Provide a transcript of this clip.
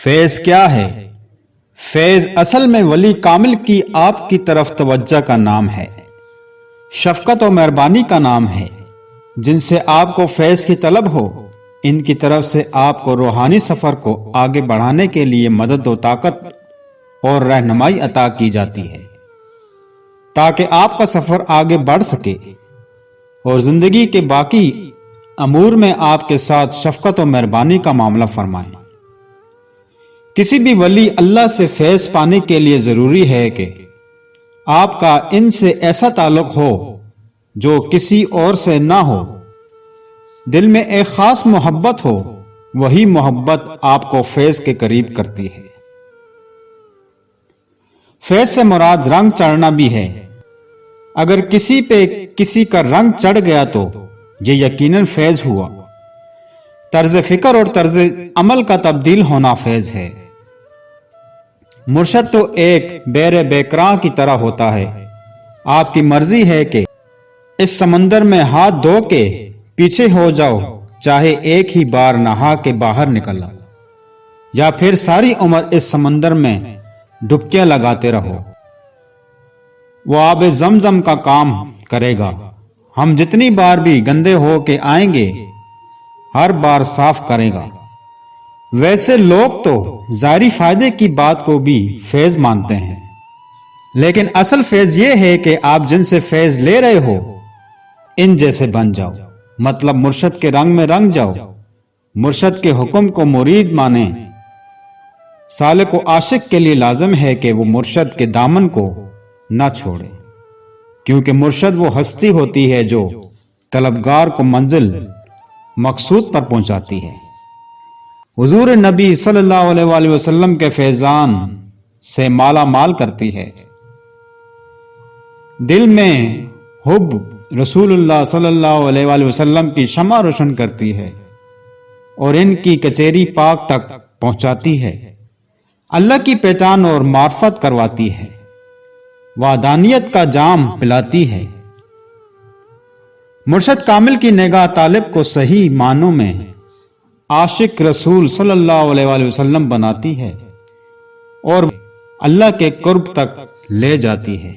فیض کیا ہے؟ فیض اصل میں ولی کامل کی آپ کی طرف توجہ کا نام ہے، شفقت و مہربانی کا نام ہے۔ جن سے آپ کو فیض کی طلب ہو، ان کی طرف سے آپ کو روحانی سفر کو آگے بڑھانے کے لیے مدد و طاقت اور رہنمائی عطا کی جاتی ہے، تاکہ آپ کا سفر آگے بڑھ سکے اور زندگی کے باقی امور میں آپ کے ساتھ شفقت و مہربانی کا معاملہ فرمائیں۔ کسی بھی ولی اللہ سے فیض پانے کے لیے ضروری ہے کہ آپ کا ان سے ایسا تعلق ہو جو کسی اور سے نہ ہو، دل میں ایک خاص محبت ہو، وہی محبت آپ کو فیض کے قریب کرتی ہے۔ فیض سے مراد رنگ چڑھنا بھی ہے۔ اگر کسی پہ کسی کا رنگ چڑھ گیا تو یہ یقیناً فیض ہوا۔ طرز فکر اور طرز عمل کا تبدیل ہونا فیض ہے۔ مرشد تو ایک بیر بیکراں کی طرح ہوتا ہے، آپ کی مرضی ہے کہ اس سمندر میں ہاتھ دھو کے پیچھے ہو جاؤ، چاہے ایک ہی بار نہا کے باہر نکلا یا پھر ساری عمر اس سمندر میں ڈبکیاں لگاتے رہو، وہ آب زمزم کا کام کرے گا۔ ہم جتنی بار بھی گندے ہو کے آئیں گے، ہر بار صاف کرے گا۔ ویسے لوگ تو ظاہری فائدے کی بات کو بھی فیض مانتے ہیں، لیکن اصل فیض یہ ہے کہ آپ جن سے فیض لے رہے ہو ان جیسے بن جاؤ، مطلب مرشد کے رنگ میں رنگ جاؤ، مرشد کے حکم کو مرید مانیں۔ سالک و عاشق کے لیے لازم ہے کہ وہ مرشد کے دامن کو نہ چھوڑے، کیونکہ مرشد وہ ہستی ہوتی ہے جو طلبگار کو منزل مقصود پر پہنچاتی ہے۔ حضور نبی صلی اللہ علیہ وآلہ وسلم کے فیضان سے مالا مال کرتی ہے، دل میں حب رسول اللہ صلی اللہ علیہ وآلہ وسلم کی شمع روشن کرتی ہے اور ان کی کچہری پاک تک پہنچاتی ہے، اللہ کی پہچان اور معرفت کرواتی ہے، وحدانیت کا جام پلاتی ہے۔ مرشد کامل کی نگاہ طالب کو صحیح معنوں میں عاشق رسول صلی اللہ علیہ وآلہ وسلم بناتی ہے اور اللہ کے قرب تک لے جاتی ہے۔